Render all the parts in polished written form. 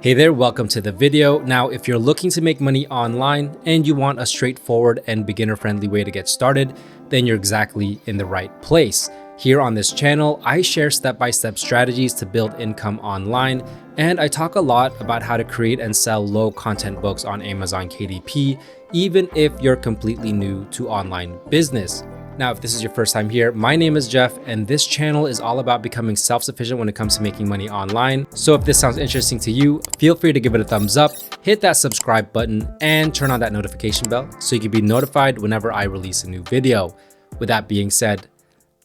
Hey there, welcome to the video. Now, if you're looking to make money online and you want a straightforward and beginner-friendly way to get started, then you're exactly in the right place. Here on this channel, I share step-by-step strategies to build income online, and I talk a lot about how to create and sell low-content books on Amazon KDP, even if you're completely new to online business. Now, if this is your first time here, my name is Jeff, and this channel is all about becoming self-sufficient when it comes to making money online. So if this sounds interesting to you, feel free to give it a thumbs up, hit that subscribe button, and turn on that notification bell so you can be notified whenever I release a new video. With that being said,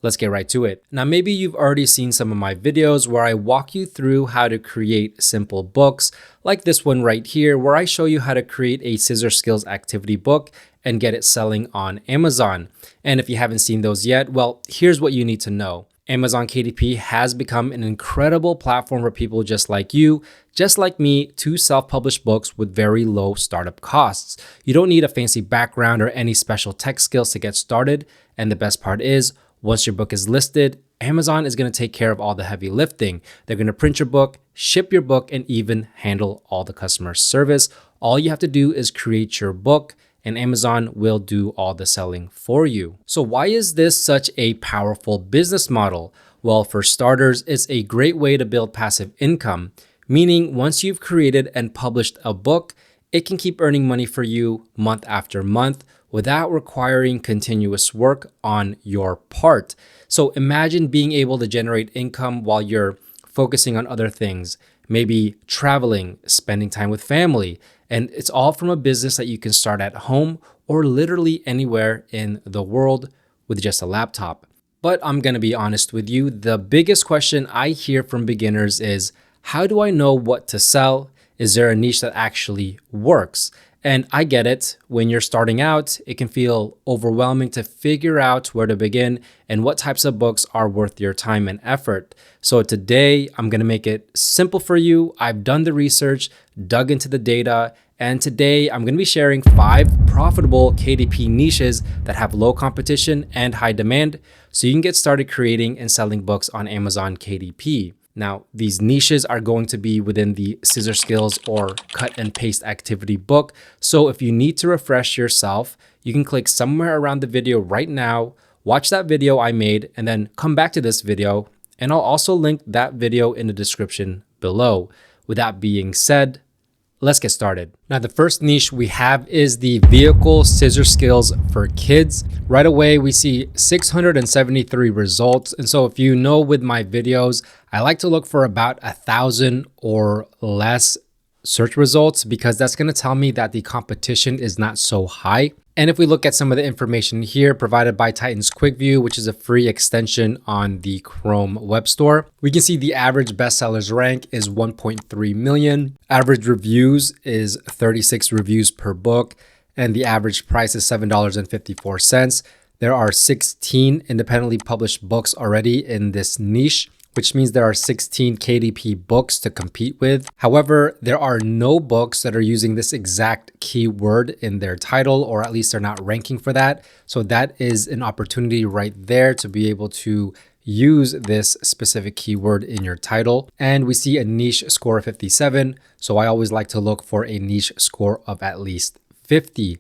let's get right to it. Now, maybe you've already seen some of my videos where I walk you through how to create simple books, like this one right here, where I show you how to create a scissor skills activity book and get it selling on Amazon. And if you haven't seen those yet, well, here's what you need to know. Amazon KDP has become an incredible platform for people just like you, just like me, to self-publish books with very low startup costs. You don't need a fancy background or any special tech skills to get started. And the best part is, once your book is listed, Amazon is going to take care of all the heavy lifting. They're going to print your book, ship your book, and even handle all the customer service. All you have to do is create your book, and Amazon will do all the selling for you. So why is this such a powerful business model? Well, for starters, it's a great way to build passive income, meaning once you've created and published a book, it can keep earning money for you month after month without requiring continuous work on your part. So imagine being able to generate income while you're focusing on other things, maybe traveling, spending time with family, and it's all from a business that you can start at home or literally anywhere in the world with just a laptop. But I'm gonna be honest with you, the biggest question I hear from beginners is, how do I know what to sell? Is there a niche that actually works? And I get it. When you're starting out, it can feel overwhelming to figure out where to begin and what types of books are worth your time and effort. So today, I'm going to make it simple for you. I've done the research, dug into the data, and today I'm going to be sharing 5 profitable KDP niches that have low competition and high demand so you can get started creating and selling books on Amazon KDP. Now, these niches are going to be within the scissor skills or cut and paste activity book. So if you need to refresh yourself, you can click somewhere around the video right now, watch that video I made, and then come back to this video. And I'll also link that video in the description below. With that being said, let's get started. Now, the first niche we have is the vehicle scissor skills for kids. Right away, we see 673 results. And so if you know with my videos, I like to look for about 1,000 or less search results because that's going to tell me that the competition is not so high. And if we look at some of the information here provided by Titan's Quick View, which is a free extension on the Chrome Web Store, we can see the average bestsellers rank is 1.3 million. Average reviews is 36 reviews per book, and the average price is $7.54. There are 16 independently published books already in this niche, which means there are 16 KDP books to compete with. However, there are no books that are using this exact keyword in their title, or at least they're not ranking for that. So that is an opportunity right there to be able to use this specific keyword in your title. And we see a niche score of 57. So I always like to look for a niche score of at least 50.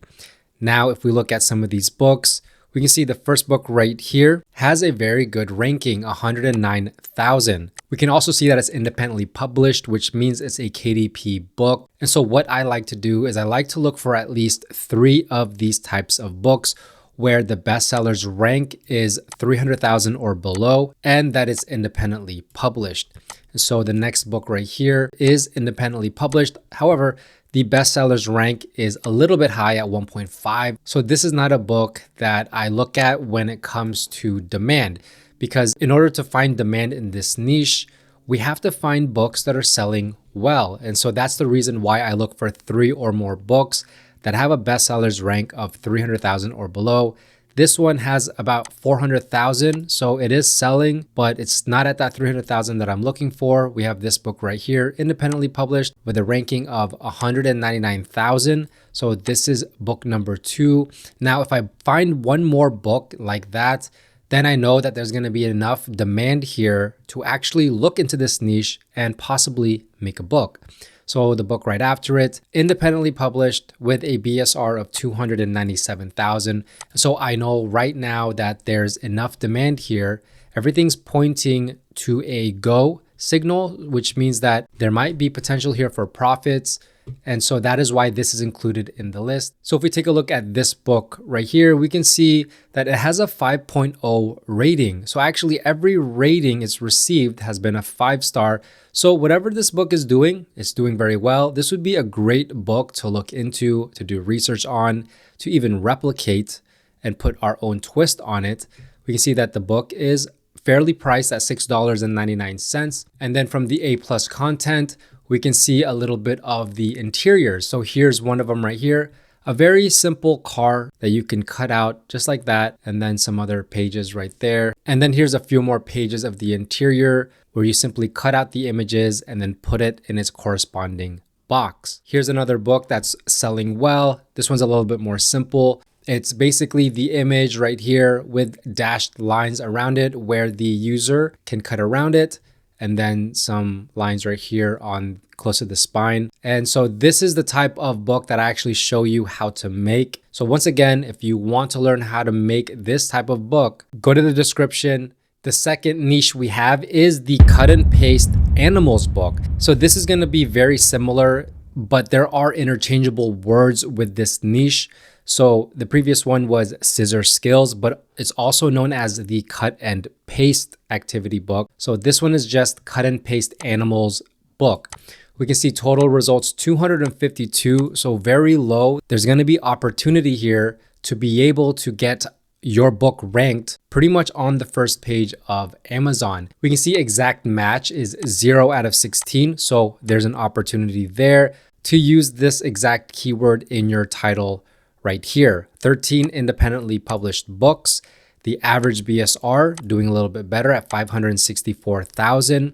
Now, if we look at some of these books, we can see the first book right here has a very good ranking, 109,000. We can also see that it's independently published, which means it's a KDP book. And so what I like to do is I like to look for at least 3 of these types of books where the bestsellers rank is 300,000 or below, and that it's independently published. And so the next book right here is independently published. However, the bestsellers rank is a little bit high at 1.5. So this is not a book that I look at when it comes to demand, because in order to find demand in this niche, we have to find books that are selling well. And so that's the reason why I look for 3 or more books that have a bestsellers rank of 300,000 or below. This one has about 400,000, so it is selling, but it's not at that 300,000 that I'm looking for. We have this book right here, independently published with a ranking of 199,000. So this is book number 2. Now, if I find one more book like that, then I know that there's going to be enough demand here to actually look into this niche and possibly make a book. So the book right after it, independently published with a BSR of 297,000. So I know right now that there's enough demand here. Everything's pointing to a go signal, which means that there might be potential here for profits. And so that is why this is included in the list. So if we take a look at this book right here, we can see that it has a 5.0 rating. So actually every rating it's received has been a 5-star. So whatever this book is doing, it's doing very well. This would be a great book to look into, to do research on, to even replicate and put our own twist on it. We can see that the book is fairly priced at $6.99. And then from the A+ content, we can see a little bit of the interiors. So here's one of them right here, a very simple car that you can cut out just like that. And then some other pages right there. And then here's a few more pages of the interior where you simply cut out the images and then put it in its corresponding box. Here's another book that's selling well. This one's a little bit more simple. It's basically the image right here with dashed lines around it where the user can cut around it, and then some lines right here on close to the spine. And so this is the type of book that I actually show you how to make. So once again, if you want to learn how to make this type of book, go to the description. The second niche we have is the cut and paste animals book. So this is going to be very similar, but there are interchangeable words with this niche. So the previous one was scissor skills, but it's also known as the cut and paste activity book. So this one is just cut and paste animals book. We can see total results 252, so very low. There's going to be opportunity here to be able to get your book ranked pretty much on the first page of Amazon. We can see exact match is 0 out of 16. So there's an opportunity there to use this exact keyword in your title right here. 13 independently published books. The average BSR doing a little bit better at 564,000.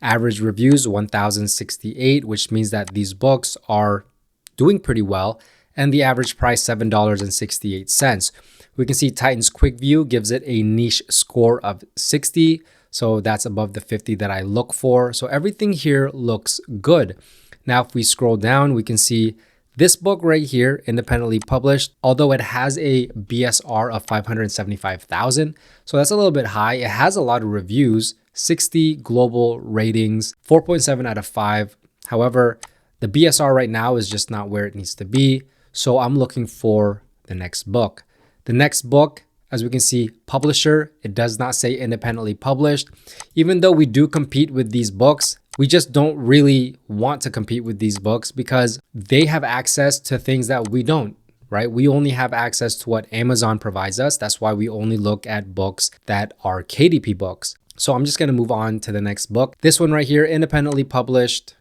Average reviews 1,068, which means that these books are doing pretty well. And the average price $7.68. We can see Titan's Quick View gives it a niche score of 60. So that's above the 50 that I look for. So everything here looks good. Now, if we scroll down, we can see this book right here, independently published, although it has a BSR of 575,000. So that's a little bit high. It has a lot of reviews, 60 global ratings, 4.7 out of 5. However, the BSR right now is just not where it needs to be. So I'm looking for the next book. The next book, as we can see, publisher, it does not say independently published. Even though we do compete with these books, we just don't really want to compete with these books because they have access to things that we don't, right? We only have access to what Amazon provides us. That's why we only look at books that are KDP books. So I'm just going to move on to the next book. This one right here, independently published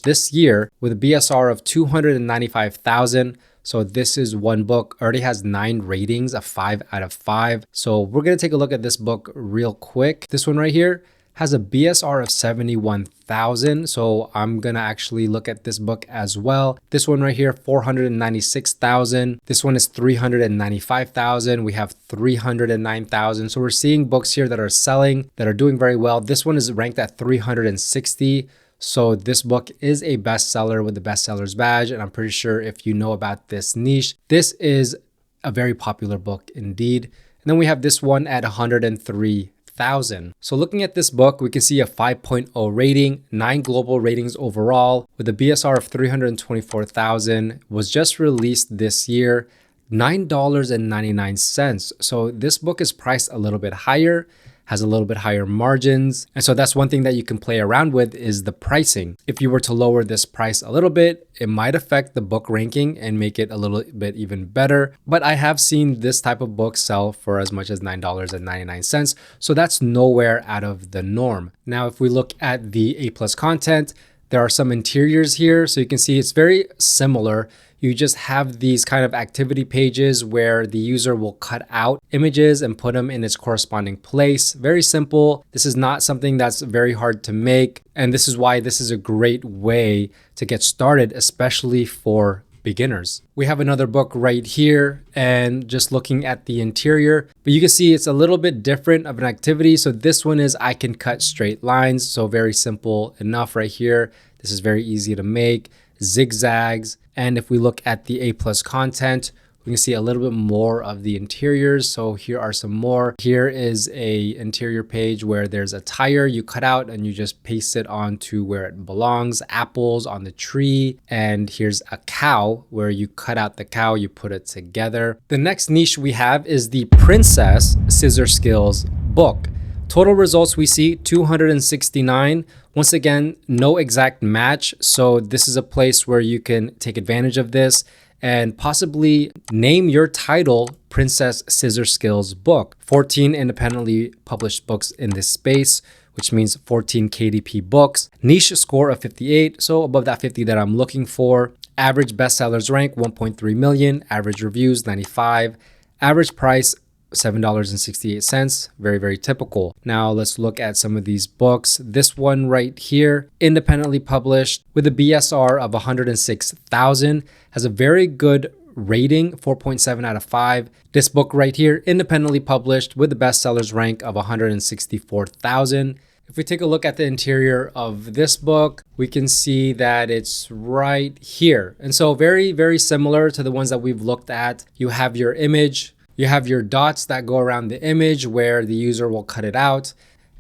this year with a BSR of 295,000. So this is one book, already has 9 ratings, a 5 out of 5. So we're going to take a look at this book real quick. This one right here has a BSR of 71,000. So I'm going to actually look at this book as well. This one right here, 496,000. This one is 395,000. We have 309,000. So we're seeing books here that are selling, that are doing very well. This one is ranked at 360. So this book is a bestseller with the bestsellers badge. And I'm pretty sure if you know about this niche, this is a very popular book indeed. And then we have this one at 103,000. So looking at this book, we can see a 5.0 rating, 9 global ratings overall with a BSR of 324,000, was just released this year, $9.99. So this book is priced a little bit higher, has a little bit higher margins. And so that's one thing that you can play around with is the pricing. If you were to lower this price a little bit, it might affect the book ranking and make it a little bit even better. But I have seen this type of book sell for as much as $9.99. So that's nowhere out of the norm. Now, if we look at the A+ content, there are some interiors here. So you can see it's very similar. You just have these kind of activity pages where the user will cut out images and put them in its corresponding place. Very simple. This is not something that's very hard to make. And this is why this is a great way to get started, especially for beginners. We have another book right here, and just looking at the interior, but you can see it's a little bit different of an activity. So this one is I can cut straight lines. So very simple enough right here. This is very easy to make, zigzags. And if we look at the A+ content, we can see a little bit more of the interiors. So here are some more. Here is a interior page where there's a tire you cut out and you just paste it onto where it belongs, apples on the tree. And here's a cow where you cut out the cow, you put it together. The next niche we have is the Princess Scissor Skills book. Total results we see 269. Once again, no exact match. So this is a place where you can take advantage of this and possibly name your title Princess Scissor Skills book. 14 independently published books in this space, which means 14 KDP books. Niche score of 58, so above that 50 that I'm looking for. Average bestsellers rank 1.3 million, average reviews 95, average price $7.68. Very, very typical. Now let's look at some of these books. This one right here, independently published with a BSR of 106,000, has a very good rating, 4.7 out of 5. This book right here, independently published with the bestsellers rank of 164,000. If we take a look at the interior of this book, we can see that it's right here. And so very, very similar to the ones that we've looked at. You have your image, you have your dots that go around the image where the user will cut it out.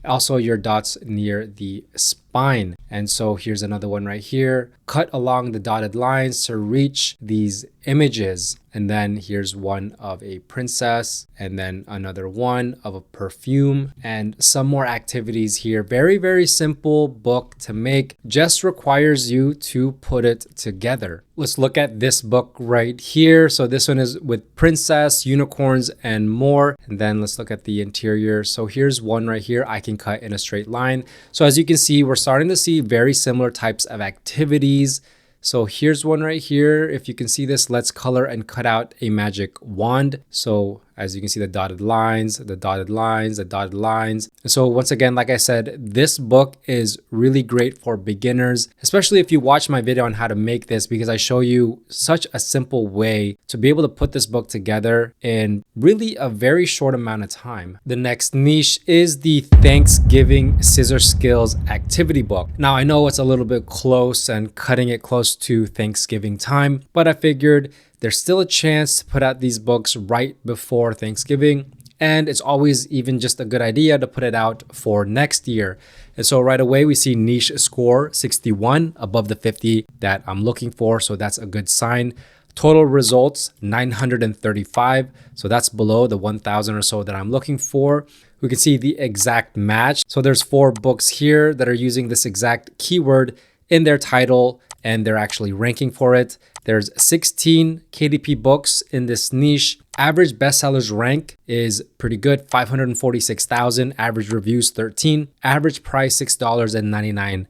Also your dots near the spine. And so here's another one right here. Cut along the dotted lines to reach these images. And then here's one of a princess, and then another one of a perfume, and some more activities here. Very, very simple book to make. Just requires you to put it together. Let's look at this book right here. So this one is with princess, unicorns, and more. And then let's look at the interior. So here's one right here. I can cut in a straight line. So as you can see, we're starting to see very similar types of activities. So here's one right here. If you can see this, let's color and cut out a magic wand. So as you can see, the dotted lines, the dotted lines, the dotted lines. So once again, like I said, this book is really great for beginners, especially if you watch my video on how to make this, because I show you such a simple way to be able to put this book together in really a very short amount of time. The next niche is the Thanksgiving Scissor Skills activity book. Now I know it's a little bit close and cutting it close to Thanksgiving time, but I figured there's still a chance to put out these books right before Thanksgiving. And it's always even just a good idea to put it out for next year. And so right away, we see niche score 61 above the 50 that I'm looking for. So that's a good sign. Total results 935. So that's below the 1,000 or so that I'm looking for. We can see the exact match. So there's 4 books here that are using this exact keyword in their title, and they're actually ranking for it. There's 16 KDP books in this niche. Average bestsellers rank is pretty good, 546,000. Average reviews 13. Average price $6.99.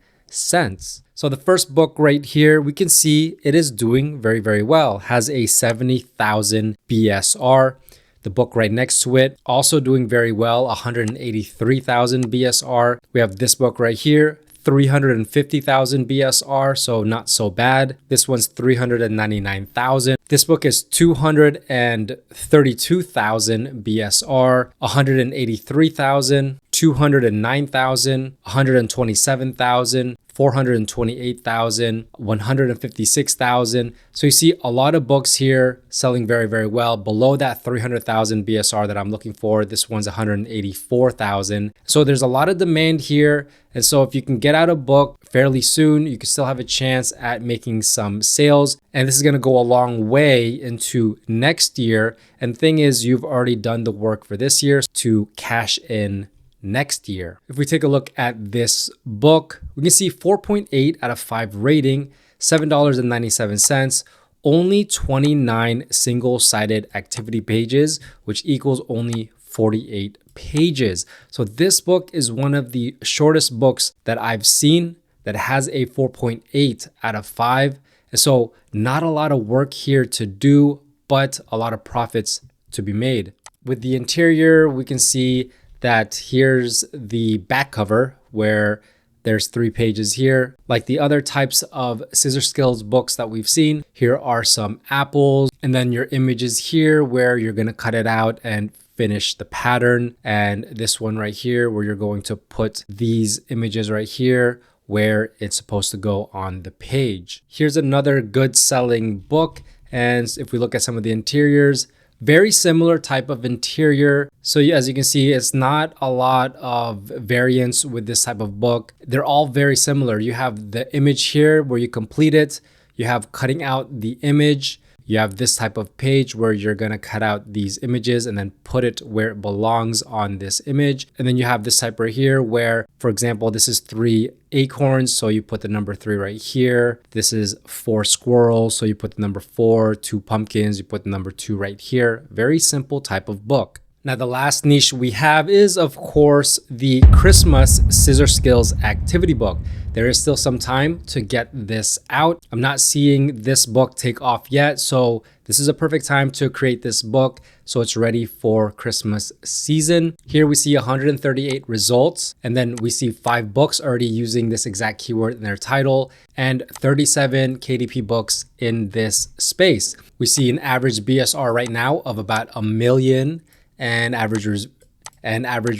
So the first book right here, we can see it is doing very, very well. Has a 70,000 BSR. The book right next to it, also doing very well, 183,000 BSR. We have this book right here, 350,000 BSR, so not so bad. This one's 399,000. This book is 232,000 BSR, 183,000, 209,000, 127,000, 428,000, 156,000. So you see a lot of books here selling very, very well. Below that 300,000 BSR that I'm looking for, this one's 184,000. So there's a lot of demand here. And so if you can get out a book fairly soon, you can still have a chance at making some sales. And this is going to go a long way into next year. And the thing is, you've already done the work for this year to cash in next year. If we take a look at this book, we can see 4.8 out of 5 rating, $7.97, only 29 single-sided activity pages, which equals only 48 pages. So this book is one of the shortest books that I've seen that has a 4.8 out of 5. And so not a lot of work here to do, but a lot of profits to be made. With the interior, we can see that here's the back cover where There's 3 pages here. Like the other types of scissor skills books that we've seen, here are some apples, and then your images here where you're gonna cut it out and finish the pattern. And this one right here where you're going to put these images right here where it's supposed to go on the page. Here's another good selling book. And if we look at some of the interiors, very similar type of interior. So as you can see, it's not a lot of variance with this type of book. They're all very similar. You have the image here where you complete it. You have cutting out the image. You have this type of page where you're gonna cut out these images and then put it where it belongs on this image. And then you have this type right here where, for example, this is 3 acorns, so you put the number 3 right here. This is 4 squirrels, so you put the number 4, 2 pumpkins, you put the number 2 right here. Very simple type of book. Now, the last niche we have is, of course, the Christmas Scissor Skills activity book. There is still some time to get this out. I'm not seeing this book take off yet, so this is a perfect time to create this book so it's ready for Christmas season. Here we see 138 results, and then we see 5 books already using this exact keyword in their title, and 37 KDP books in this space. We see an average BSR right now of about 1 million, and average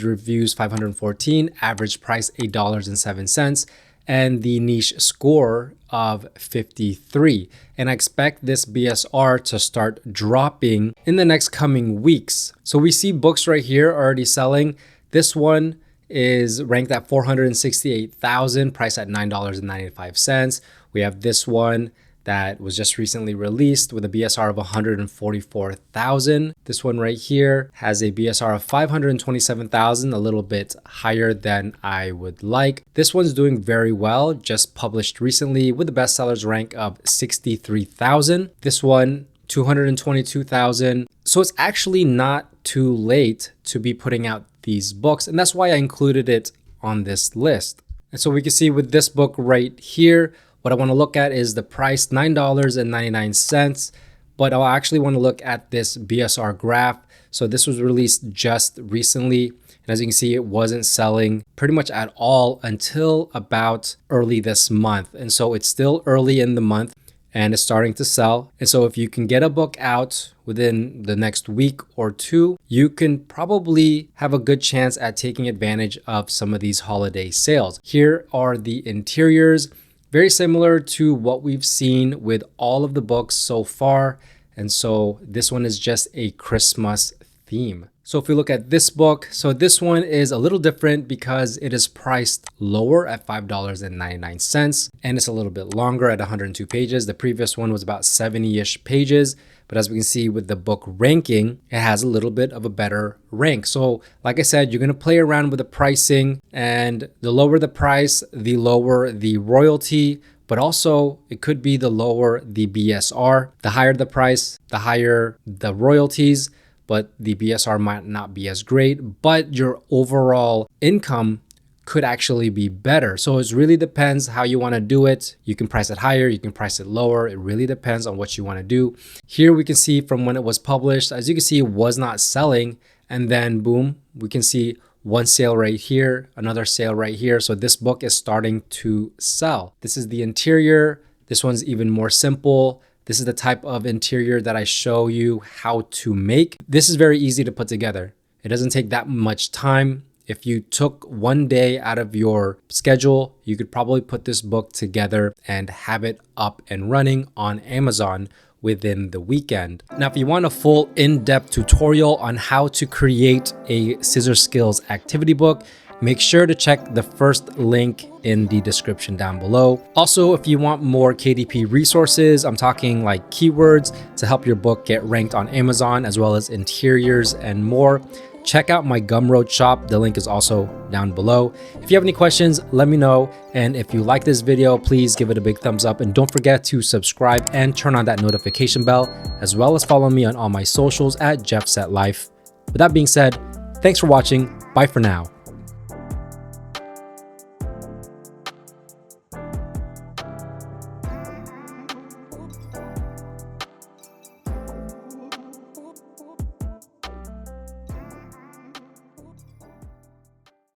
reviews 514, average price $8.07, and the niche score of 53. And I expect this BSR to start dropping in the next coming weeks. So we see books right here already selling. This one is ranked at 468,000, priced at $9.95. We have this one that was just recently released with a BSR of 144,000. This one right here has a BSR of 527,000, a little bit higher than I would like. This one's doing very well, just published recently with a bestsellers rank of 63,000. This one, 222,000. So it's actually not too late to be putting out these books, and that's why I included it on this list. And so we can see with this book right here, what I want to look at is the price, $9.99, but I actually want to look at this BSR graph. So this was released just recently, and as you can see, it wasn't selling pretty much at all until about early this month. And so it's still early in the month and it's starting to sell. And so if you can get a book out within the next week or 2, you can probably have a good chance at taking advantage of some of these holiday sales. Here are the interiors. Very similar to what we've seen with all of the books so far. And so this one is just a Christmas theme. So if we look at this book, so this one is a little different because it is priced lower at $5.99, and it's a little bit longer at 102 pages. The previous one was about 70-ish pages. But as we can see with the book ranking, it has a little bit of a better rank. So like I said, you're going to play around with the pricing, and the lower the price, the lower the royalty, but also it could be the lower the BSR. The higher the price, the higher the royalties, but the BSR might not be as great, but your overall income could actually be better. So it really depends how you want to do it. You can price it higher, you can price it lower. It really depends on what you want to do. Here we can see from when it was published, as you can see, it was not selling. And then boom, we can see one sale right here, another sale right here. So this book is starting to sell. This is the interior. This one's even more simple. This is the type of interior that I show you how to make. This is very easy to put together. It doesn't take that much time. If you took one day out of your schedule, you could probably put this book together and have it up and running on Amazon within the weekend. Now, if you want a full in-depth tutorial on how to create a scissor skills activity book, make sure to check the first link in the description down below. Also, if you want more KDP resources, I'm talking like keywords to help your book get ranked on Amazon, as well as interiors and more, check out my Gumroad shop. The link is also down below. If you have any questions, let me know. And if you like this video, please give it a big thumbs up. And don't forget to subscribe and turn on that notification bell, as well as follow me on all my socials at JeffSetLife. With that being said, thanks for watching. Bye for now.